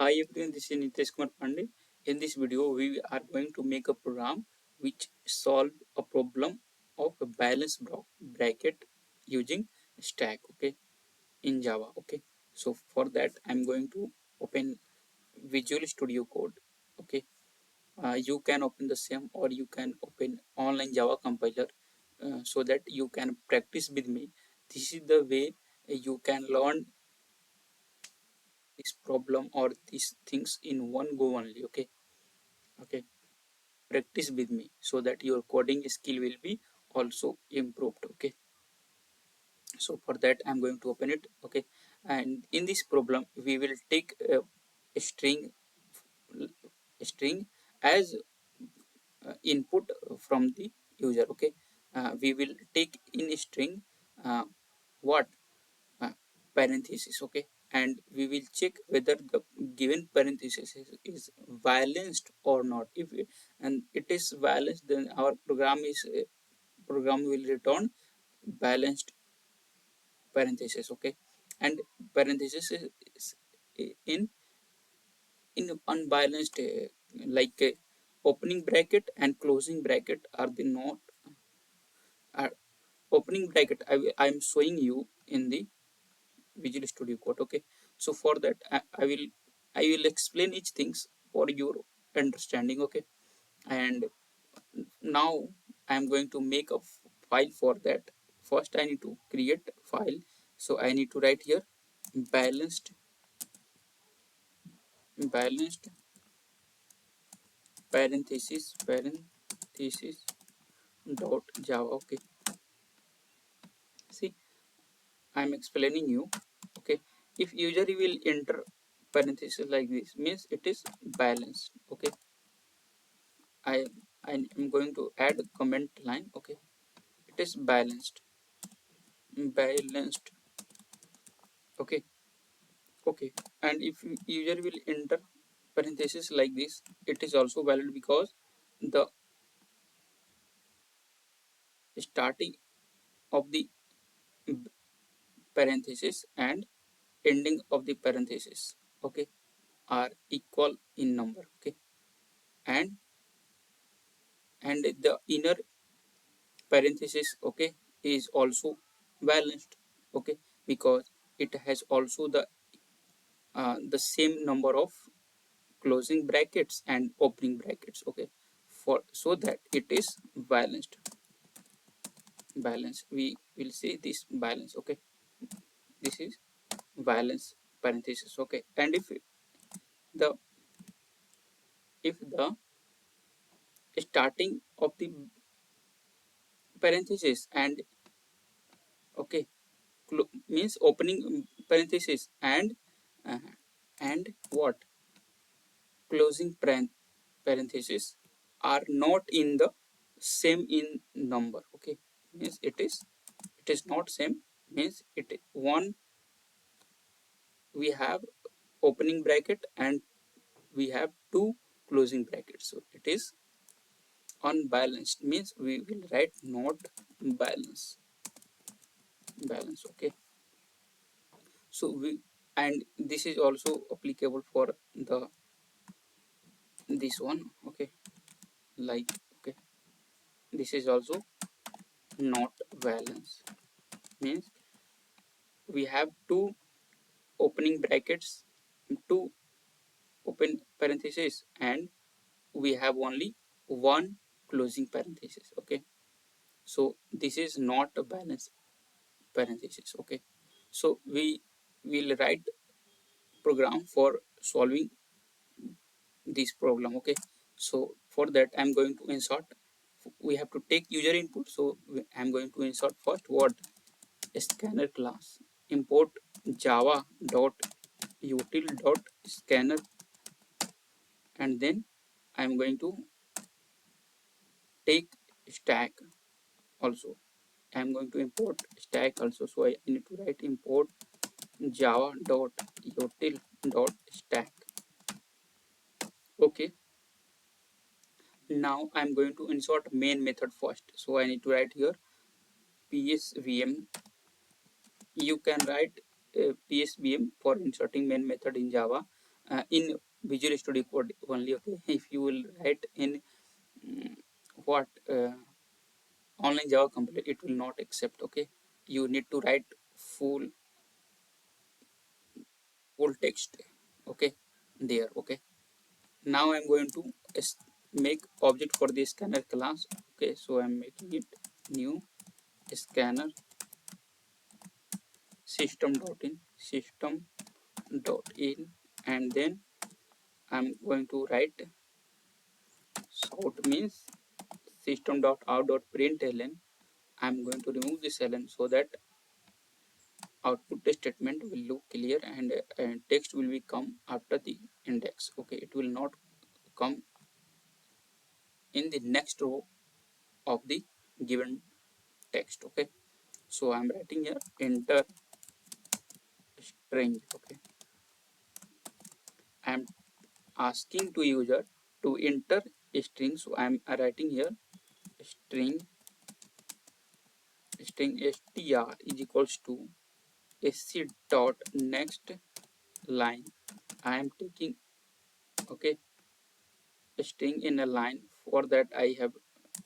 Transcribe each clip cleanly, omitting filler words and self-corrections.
Hi everyone, this is Nitesh Kumar Pandey. In this video, we are going to make a program which solve a problem of a balanced bracket using stack, okay, in Java, okay. So for that, I'm going to open Visual Studio Code, okay. You can open the same or you can open online Java compiler so that you can practice with me. This is the way you can learn this problem or these things in one go only, okay. Practice with me so that your coding skill will be also improved, okay. So for that I'm going to open it, okay. And in this problem we will take a string as input from the user, okay. We will take in a string uh, what uh, parenthesis, okay, and we will check whether the given parenthesis is balanced or not. If it, and it is balanced, then our program will return balanced parenthesis, okay. And parenthesis is in unbalanced like opening bracket and closing bracket are the not uh, opening bracket I am showing you in the Visual Studio Code, okay. So for that I will explain each things for your understanding, okay. And now I am going to make a file. For that first I need to create file. So I need to write here balanced balanced parenthesis dot java, okay. See, I am explaining you, okay. If user will enter parenthesis like this, means it is balanced, okay. I I am going to add a comment line, okay. It is balanced, okay, okay. And if user will enter parenthesis like this, it is also valid because the starting of the parenthesis and ending of the parenthesis, okay, are equal in number, okay. And the inner parenthesis, okay, is also balanced, okay, because it has also the same number of closing brackets and opening brackets, okay, for so that it is balanced. We will say this balance, okay. This is balance parenthesis, okay. And the if the starting of the parenthesis and, okay, means opening parenthesis uh, and what closing parenthesis are not in the same in number, okay. Means it is not same, means it one we have opening bracket and we have two closing brackets, so it is unbalanced, means we will write not balance, okay. So we, and this is also applicable for the this one, okay, like, okay, this is also not balance, means we have two opening brackets, two open parentheses, and we have only one closing parenthesis, okay. So this is not a balanced parenthesis, okay. So we will write program for solving this problem, okay. So for that I'm going to insert, we have to take user input, so I'm going to insert first what scanner class, import java dot util dot scanner, and then I'm going to take stack also. I'm going to import stack also, so I need to write import java dot util dot stack, okay. Now I'm going to insert main method first, so I need to write here psvm. You can write psvm for inserting main method in java, in Visual Studio Code only. Okay, if you will write in mm, what online Java compiler, it will not accept. Okay, you need to write full full text. Okay, there. Okay, now I'm going to make object for the scanner class. Okay, so I'm making it new scanner system.in, and then I'm going to write out means system.out.println. I'm going to remove this ln so that output statement will look clear, and text will be come after the index. Okay, it will not come in the next row of the given text. Okay, so I'm writing here enter string. Okay, I'm asking to user to enter a string, so I'm writing here string str is equals to sc dot next line. I am taking, okay, a string in a line. For that I have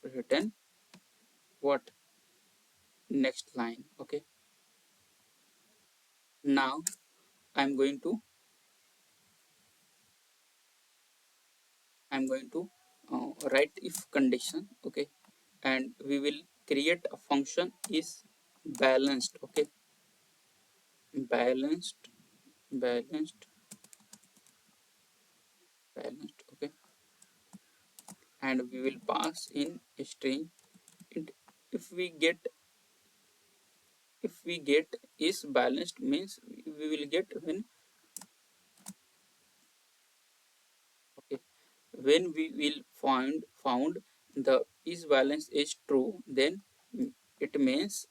written what next line. Okay, now I'm going to write if condition. Okay, and we will create a function is balanced. Okay, balanced balanced balanced. Okay, and we will pass in a string. And if we get is balanced means we will get when, okay, when we will found the is balance is true, then it means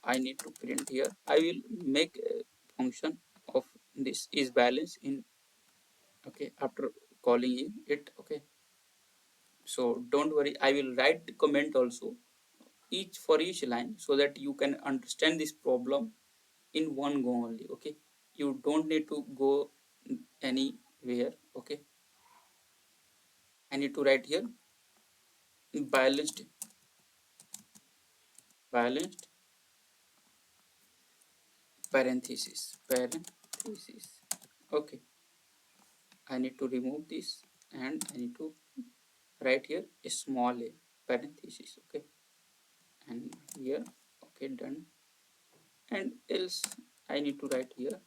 I need to print here. I will make a function of this is balance in, okay, after calling in it. Okay, so don't worry, I will write the comment also each for each line so that you can understand this problem in one go only. Okay, you don't need to go anywhere. Okay, I need to write here balanced balanced parenthesis. Okay, I need to remove this, and I need to write here a small a parenthesis. Okay, and here, okay, done. And else I need to write here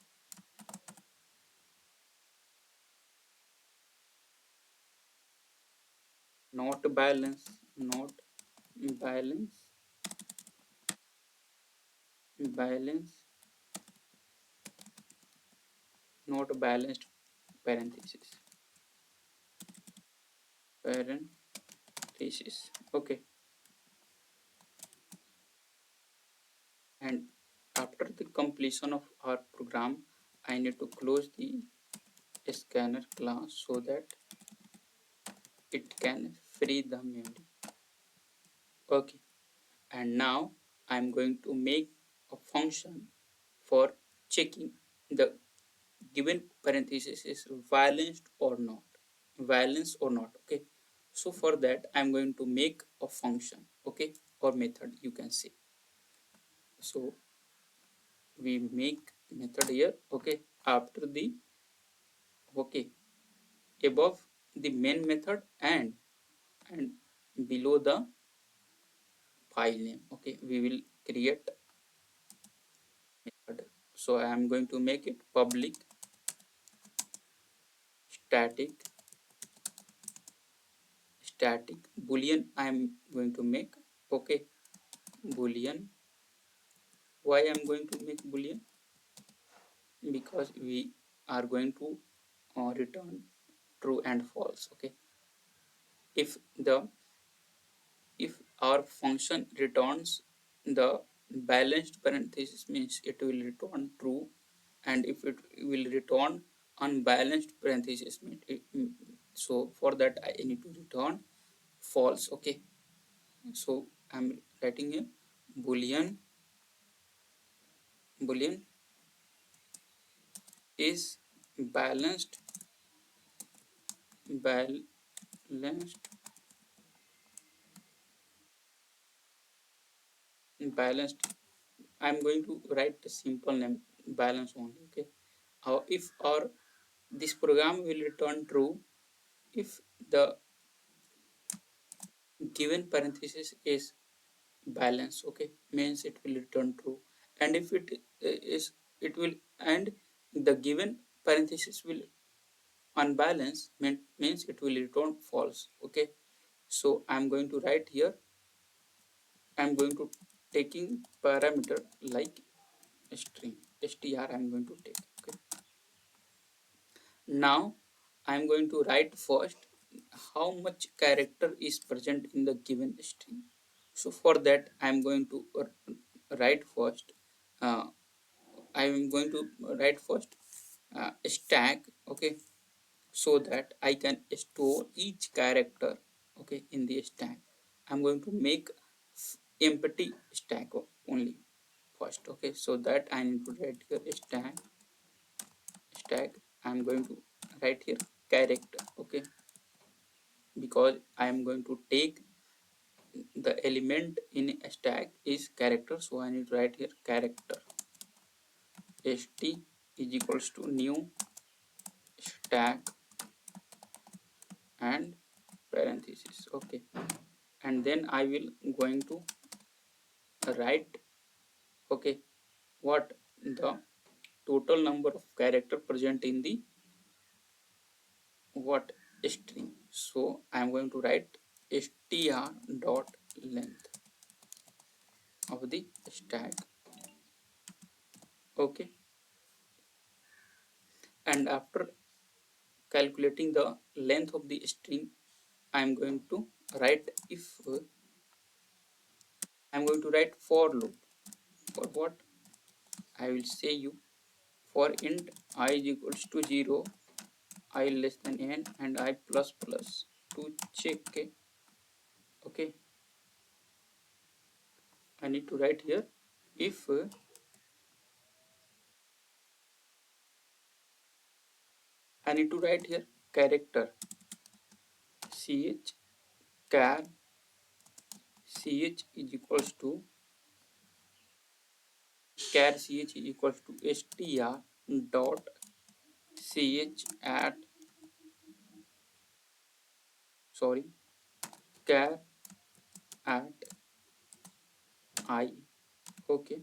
not balance, not balance, balance, not balanced parenthesis, parenthesis. Okay, and after the completion of our program, I need to close the scanner class so that it can free the memory. Okay, and now I'm going to make a function for checking the given parenthesis is balanced or not, balance or not. Okay, so for that I'm going to make a function. Okay, or method you can say. So we make method here. Okay, after the, okay, above the main method, and below the file name. Okay, we will create method. So I am going to make it public static boolean. I am going to make, okay, boolean. Why I am going to make boolean? Because we are going to return true and false. Okay, if the if our function returns the balanced parenthesis means it will return true, and if it will return unbalanced parenthesis means it, so for that I need to return false. Okay, so I'm writing here boolean is balanced balanced balanced. I'm going to write the simple name balance only. Okay, if or this program will return true if the given parenthesis is balance. Okay, means it will return true, and if it is, it will, and the given parenthesis will unbalance, means it will return false. Okay, so I'm going to write here, I'm going to taking parameter like string str, I'm going to take. Okay, now I'm going to write first how much character is present in the given string. So for that I'm going to write first, uh, I am going to write first stack. Okay, so that I can store each character. Okay, in the stack I'm going to make empty stack only first. Okay, so that I need to write here stack. I'm going to write here character. Okay, because I am going to take the element in a stack is character, so I need to write here character. St is equals to new stack and parenthesis. Okay, and then I will going to write, okay, what the total number of character present in the what string. So I am going to write str dot length of the stack. Okay, and after calculating the length of the string, I am going to write if I am going to write for loop. For what? I will say you, for int I is equals to 0, I less than n, and I plus plus to check. Okay, okay, I need to write here if I need to write here character ch char ch is equals to char ch is equals to str dot ch at, sorry, char at I. Okay,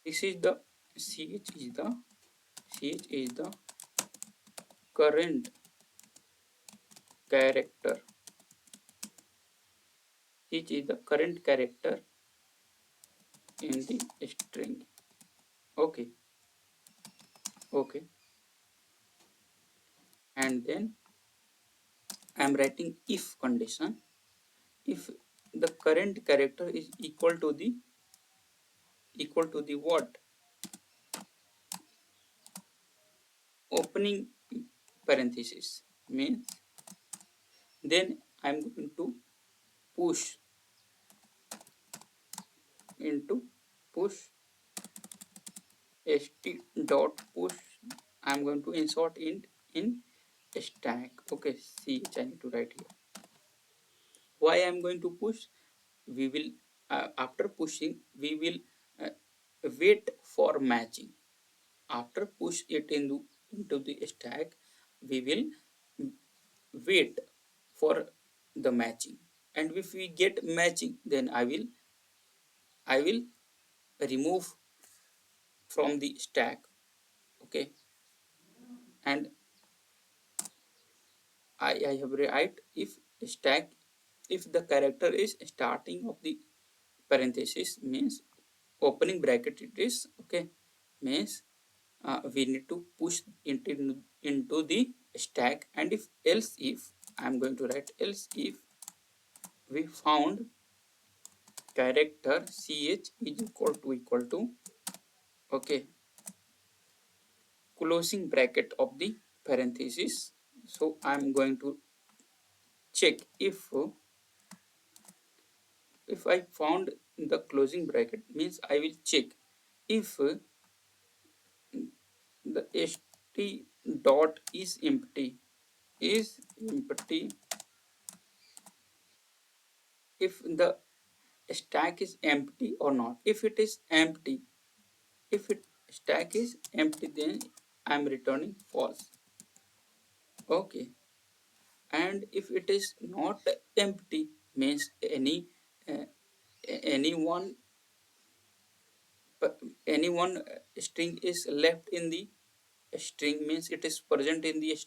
this is the ch is the current character. Ch is the current character in the string. Okay, okay, and then I am writing if condition. If the current character is equal to the what, opening parenthesis, means then I am going to push into push st dot push. I am going to insert in stack. Okay, see, I need to write here why I am going to push. We will after pushing we will uh, wait for matching. After push it into the stack, we will wait for the matching, and if we get matching, then I will remove from the stack. Okay, and I have write if stack, if the character is starting of the parenthesis, means opening bracket it is. Okay, means we need to push into the stack, and if else if I'm going to write else if we found character ch is equal to, okay, closing bracket of the parenthesis. So I'm going to check if I found the closing bracket, means I will check if the st dot is empty. stack is empty or not. If it is empty, if it stack is empty, then I'm returning false. Okay, and if it is not empty, means uh, any one string is left in the string, means it is present in the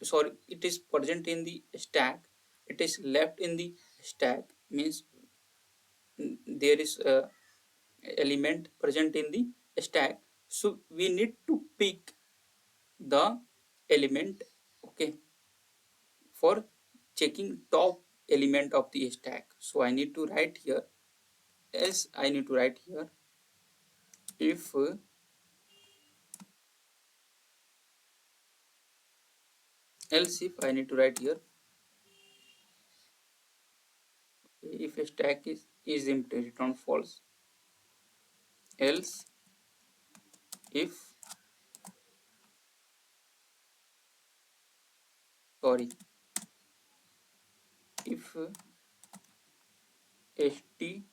sorry, it is present in the stack, it is left in the stack, means there is a element present in the stack, so we need to pick the element, okay, for checking top element of the stack. So I need to write here, as I need to write here, if else if I need to write here, if a stack is empty, return false. Else if, sorry, if st,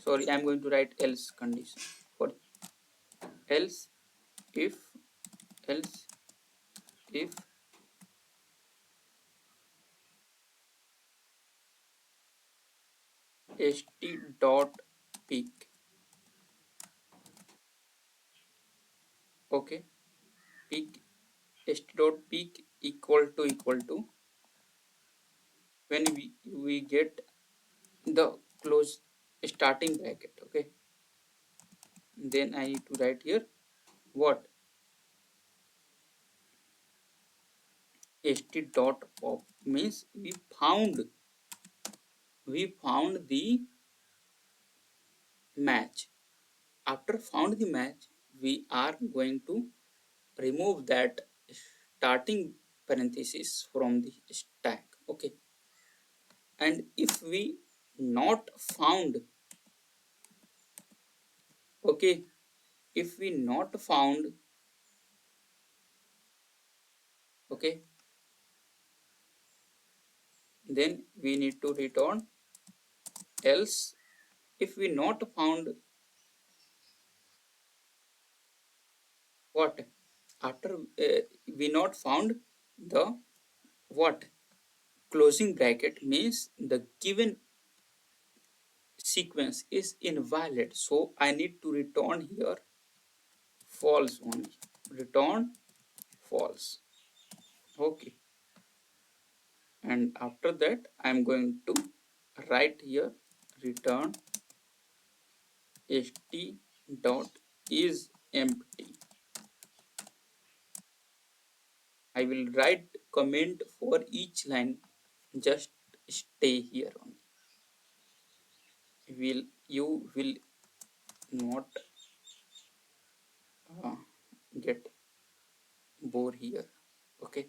sorry, I'm going to write else condition for else if, else if st dot peak, okay, peak, st dot peak equal to when we get the close starting bracket, okay, then I need to write here what, st dot pop, means we found the match. After found the match, we are going to remove that starting parenthesis from the stack, okay, and if we not found, okay, if we not found, okay, then we need to return else. If we not found what, after we not found the what, closing bracket, means the given sequence is invalid, so I need to return here false only, return false, okay, and after that I'm going to write here return st dot is empty. I will write comment for each line, just stay here only, will you will not uh, get bored here, okay,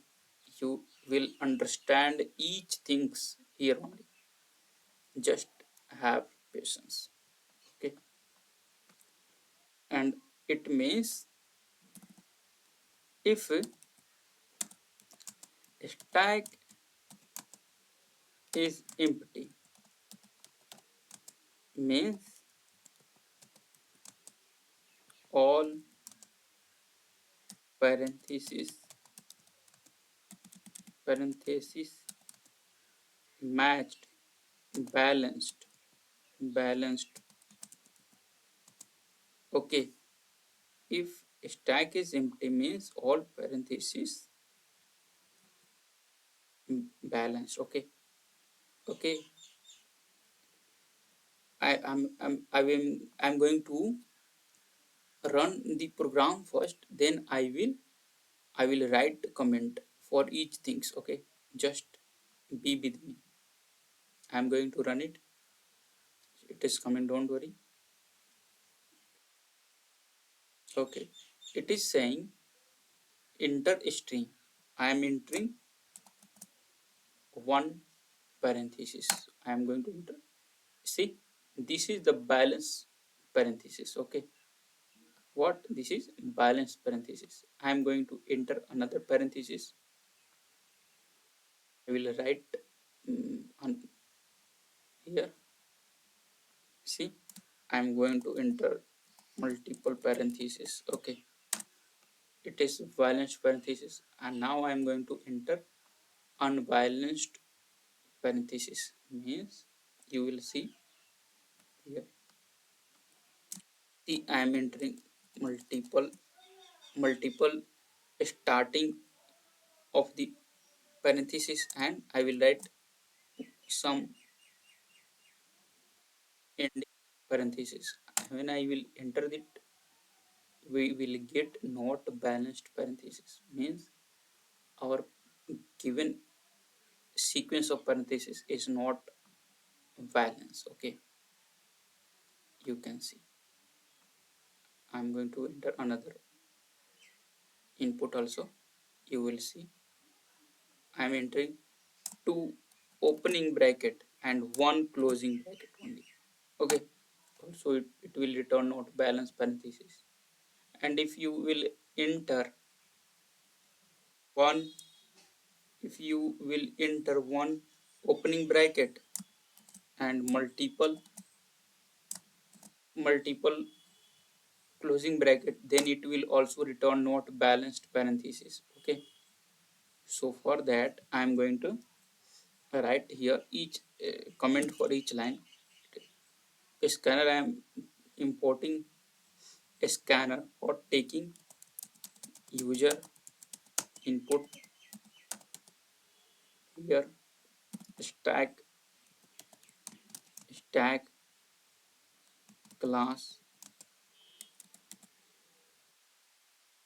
you will understand each things here only, just have patience, okay, and it means if stack is empty, means all parentheses matched, balanced, okay, if stack is empty, means all parentheses balanced, okay, okay, I'm going to run the program first, then I will write comment for each things, okay, just be with me. I'm going to run it, it is coming, don't worry, okay, it is saying enter string, I am entering one parenthesis, I am going to enter, see, this is the balance parenthesis, okay, what, this is balance parenthesis, I am going to enter another parenthesis, I will write on here See, I'm going to enter multiple parentheses. Okay, it is balanced parenthesis, and now I'm going to enter unbalanced parenthesis. Means you will see here. See, I am entering multiple starting of the parenthesis, and I will write some ending parenthesis. When I will enter it, we will get not balanced parenthesis. Means our given sequence of parenthesis is not balanced. Okay, you can see. I'm going to enter another input also. You will see I'm entering two opening bracket and one closing bracket only. Okay, also it will return not balanced parenthesis. And if you will enter one, if you will enter one opening bracket and multiple closing bracket, then it will also return not balanced parenthesis. Okay, so for that I am going to write here each comment for each line. A scanner, I am importing a scanner for taking user input. Here stack class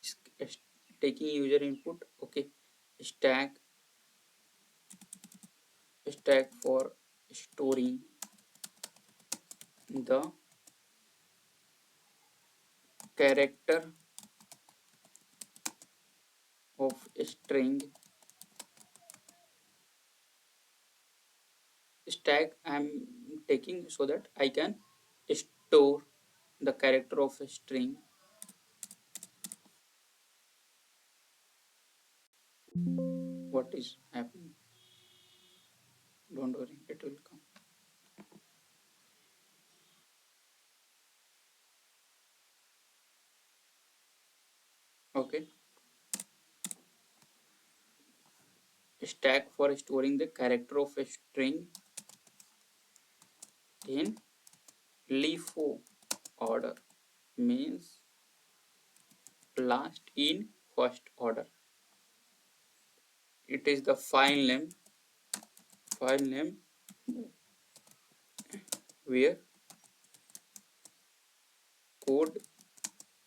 is taking user input. Okay, stack for storing the character of a string. Stack I'm taking so that I can store the character of a string. What is happening? Don't worry, it will come. Okay, stack for storing the character of a string in LIFO order. Means last in first order. It is the file name where code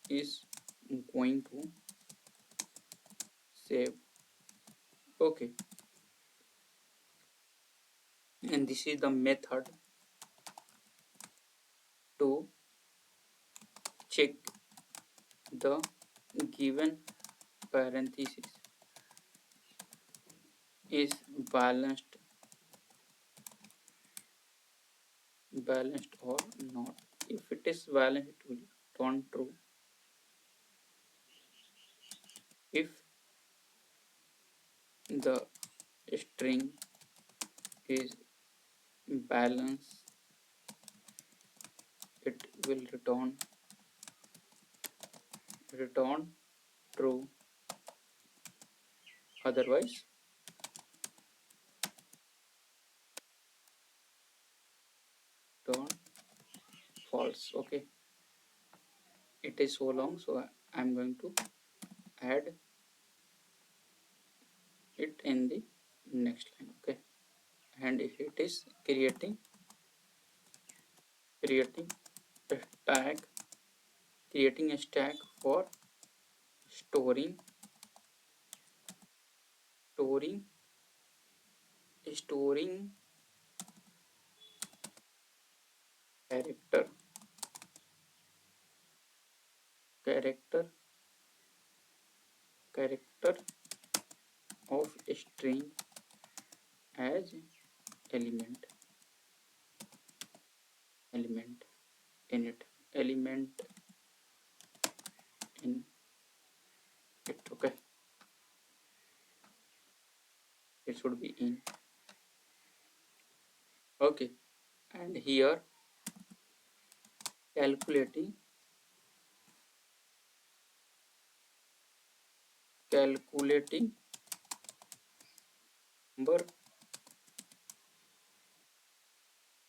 is going to save. Okay, and this is the method to check the given parenthesis is balanced or not. If it is balanced, it will turn true. If the string is balanced, it will return true. Otherwise, return false. Okay, it is so long, so I'm going to add it in the next line. Okay, and if it is creating a stack for storing storing storing character character character of a string as element in it element in it. Okay, it should be in. Okay, and here calculating calculating number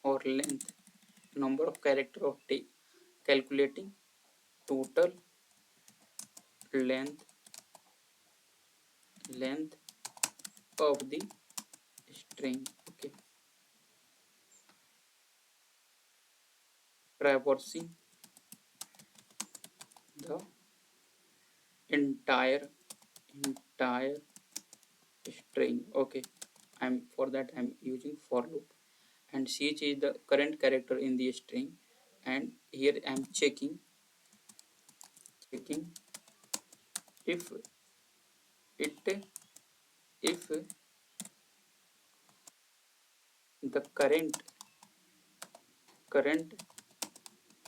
or length, number of character of calculating total length length of the string. Okay, traversing the entire entire string. Okay, I'm for that I'm using for loop, and ch is the current character in the string, and here I'm checking if it if the current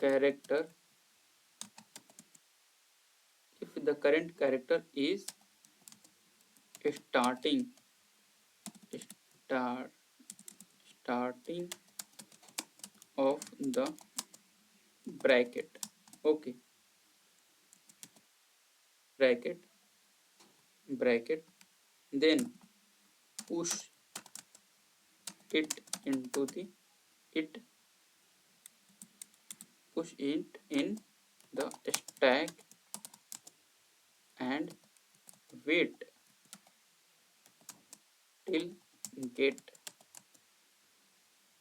character if the current character is starting start starting of the bracket. Okay, bracket bracket, then push it into the it push it in the stack and wait till get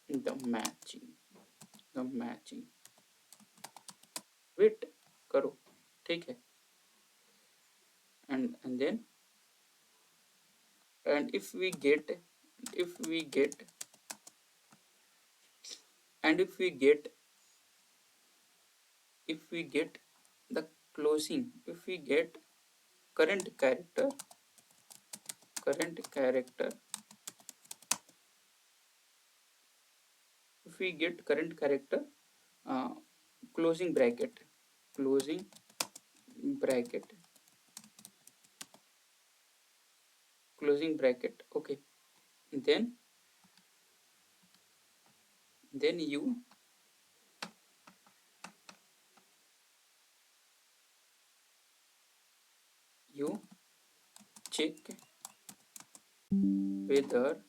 the matching wait करो, ठीक है, and then and if we get and if we get the closing, if we get current character current character if we get current character, uh, closing bracket closing bracket closing bracket. Okay, then you check whether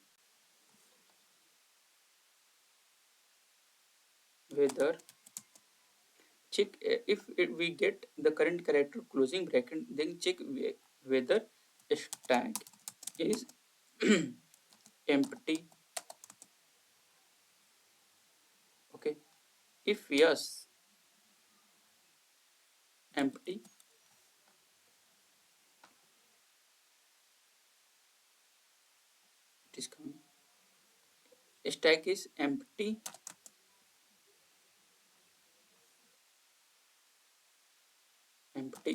whether check we get the current character closing bracket, then check whether stack is empty. Okay, if yes, empty, it is coming, stack is empty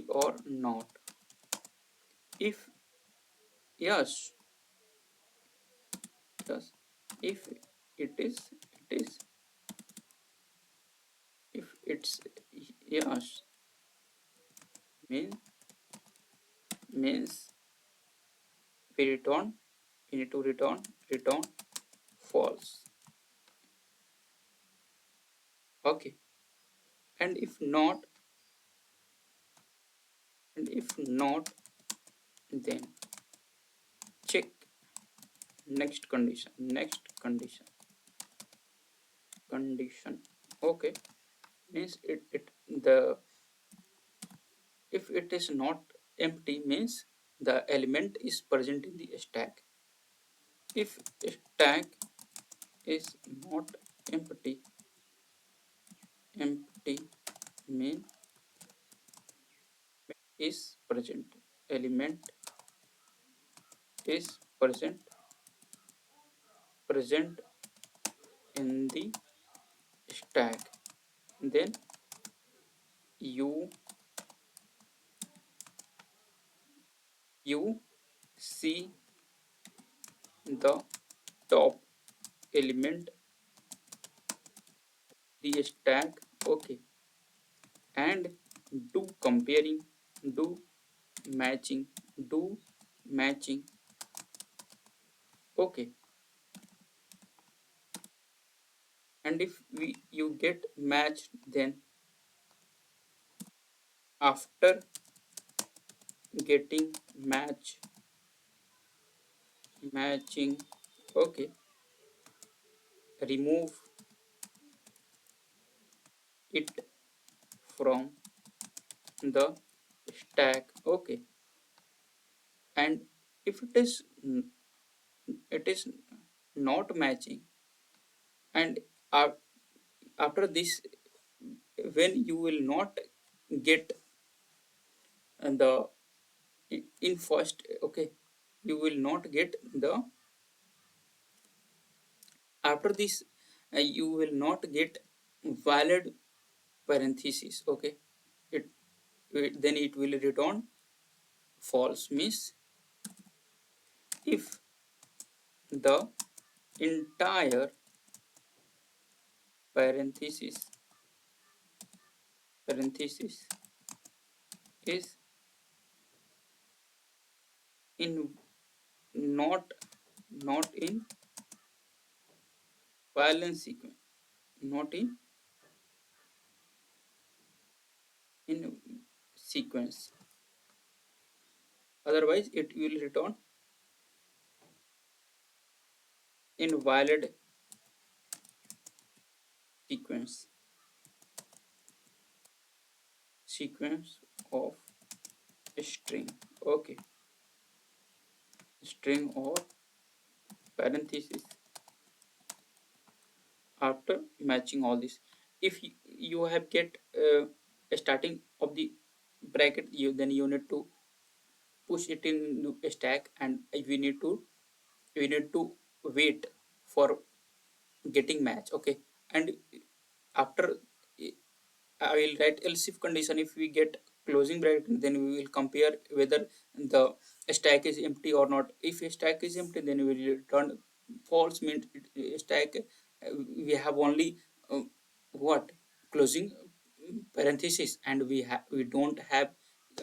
or not. If yes, yes, if it is if it's yes, means we need to return false. Okay, and if not then check next condition. Okay, means it the if it is not empty means the element is present in the stack. If stack is not empty mean is present, element is present in the stack, then you you see the top element the stack. Okay, and do comparing, do matching do matching. Okay, and if you get matched, then after getting matching, okay, remove it from the stack, okay. And if it is not matching, and after this, when you will not get the in first, okay, you will not get the after this, you will not get valid parenthesis, okay. it, then it will return false, means if the entire parenthesis is in not in violence sequence, not in sequence, otherwise it will return invalid sequence, of a string, okay, string or parenthesis after matching all this. If you have get a starting of the bracket, you then you need to push it in a stack, and we need to wait for getting match, okay. And after, I will write else if condition. If we get closing bracket, then we will compare whether the stack is empty or not. If a stack is empty, then we will return false, means stack, we have only uh, what closing parenthesis, and we don't have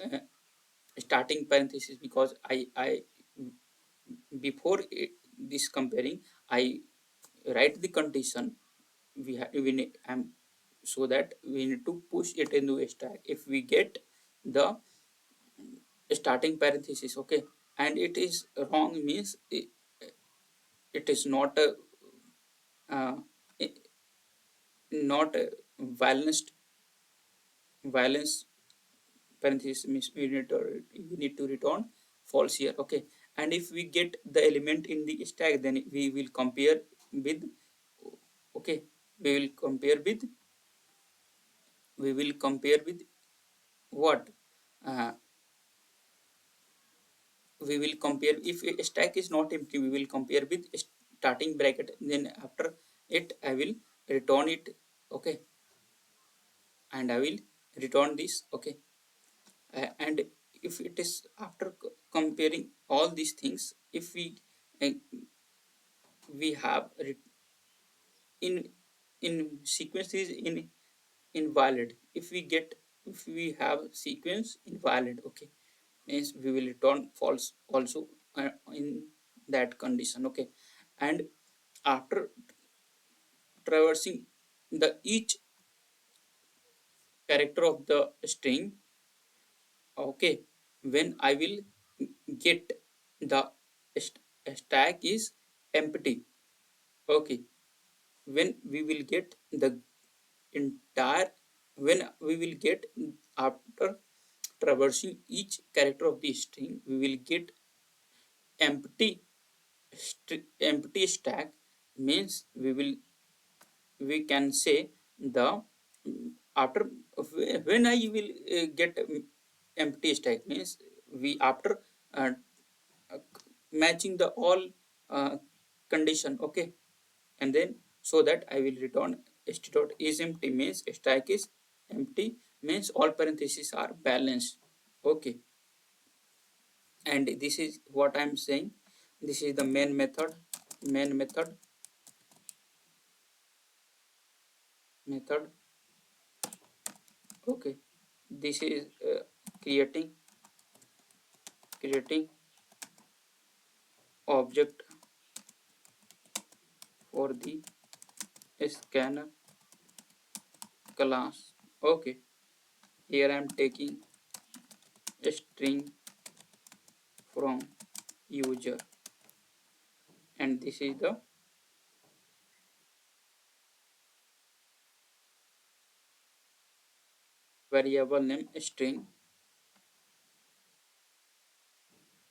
uh, starting parenthesis, because I before this comparing, I write the condition. We need, so that we need to push it into a stack if we get the starting parenthesis, okay. And it is wrong, means it is not a uh, not a violence parenthesis, means we need to return false here, okay. And if we get the element in the stack, then we will compare with, okay, we will compare with what, uh, we will compare, if a stack is not empty, we will compare with starting bracket, then after it I will return it, okay. And I will return this, okay. And if it is after comparing all these things, if uh, we have in sequence is invalid, if we get, if we have sequence invalid, okay, means we will return false also in that condition, okay. And after traversing the each character of the string, okay, when I will get the stack is empty, okay, when we will get the entire, when we will get after traversing each character of the string, we will get empty empty stack, means we can say the after, when I will get empty stack, means we after uh, matching the all uh, condition, okay. And then so that I will return st dot is empty, means stack is empty, means all parentheses are balanced, okay. And this is what I'm saying, this is the main method, okay. This is creating object for the scanner class, okay. Here I am taking a string from user, and this is the variable name string.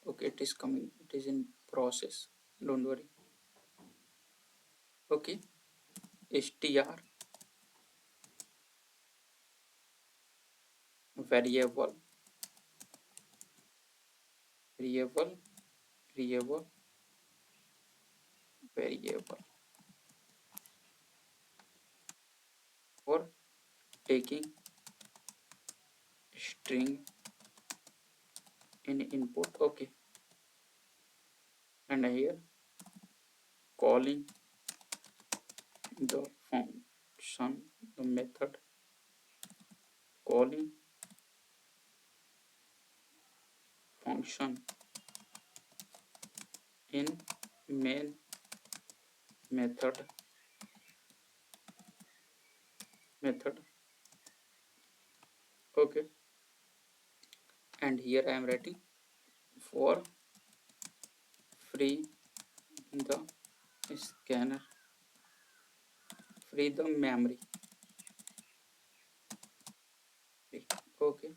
Okay, it is coming, it is in process, don't worry. Okay, str variable, variable, variable, variable, for taking string in input. Okay, and here calling the function, the method calling function in main method. Okay, and here I am writing for free the scanner, free the memory. Okay,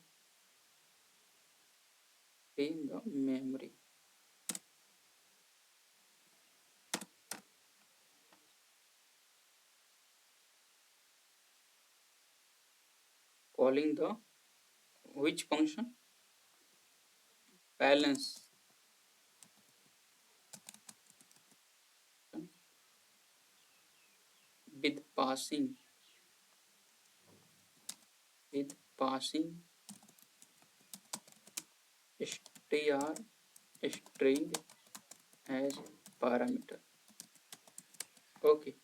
free the memory. Calling the which function? Balance with passing, with passing str string as parameter. Okay,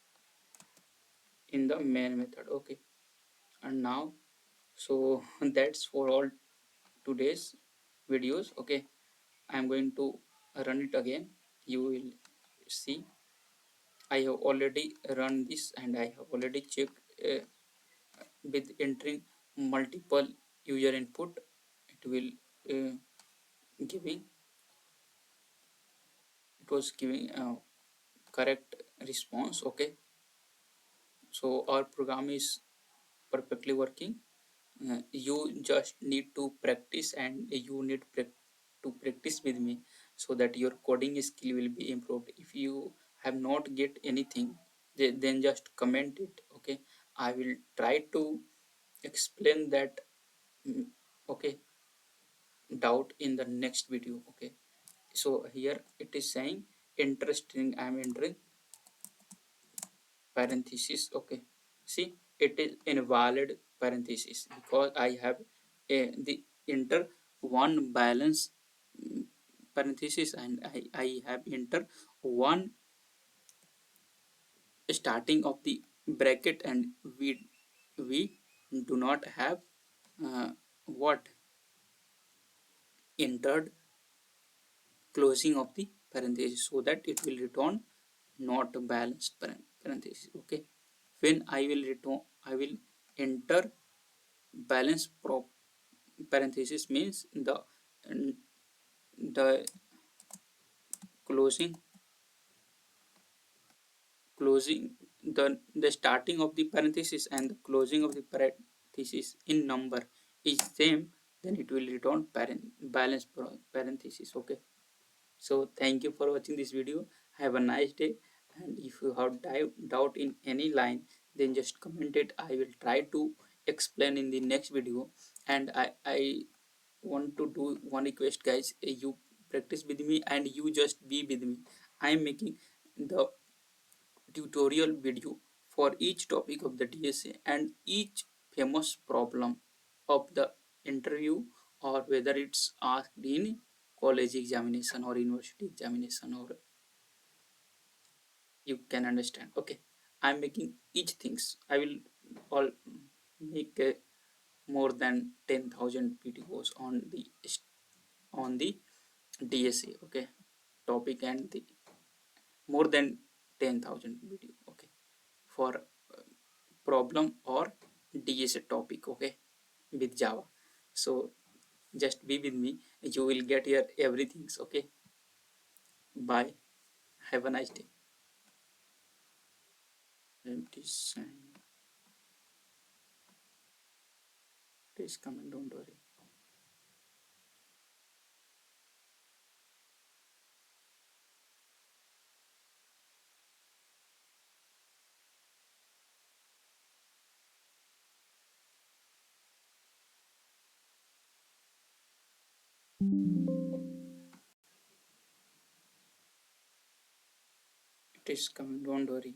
in the main method. Okay, and now, so that's for all today's videos. Okay, I'm going to run it again. You will see I have already run this, and I have already checked with entering multiple user input, it will uh, giving, it was giving correct response. Okay, so our program is perfectly working. You just need to practice, and you need to practice with me, so that your coding skill will be improved. If you have not get anything, then just comment it. Okay, I will try to explain that. mm, okay, doubt in the next video. Okay, so here it is saying interesting, I am entering parenthesis. Okay, see, it is invalid parenthesis because I have the enter one balance, mm, parenthesis, and I have enter one starting of the bracket, and we do not have what entered closing of the parenthesis, so that it will return not balanced parenthesis. Okay, when I will return, I will enter balance parenthesis, means the closing closing the starting of the parenthesis and the closing of the parenthesis in number is same, then it will return balance parenthesis. Okay, so thank you for watching this video. Have a nice day, and if you have doubt in any line, then just comment it. I will try to explain in the next video. And I want to do one request, guys. You practice with me, and you just be with me. I am making the tutorial video for each topic of the DSA and each famous problem of the interview, or whether it's asked in college examination or university examination, or you can understand. Okay, I'm making each things. I will all make more than 10,000 videos on the DSA. Okay, topic, and the more than 10,000 video. Okay, for problem or DSA topic. Okay, with Java. So just be with me. You will get here everything. Okay. Bye. Have a nice day. Empty sign. Please comment. Don't worry. It is coming. Don't worry.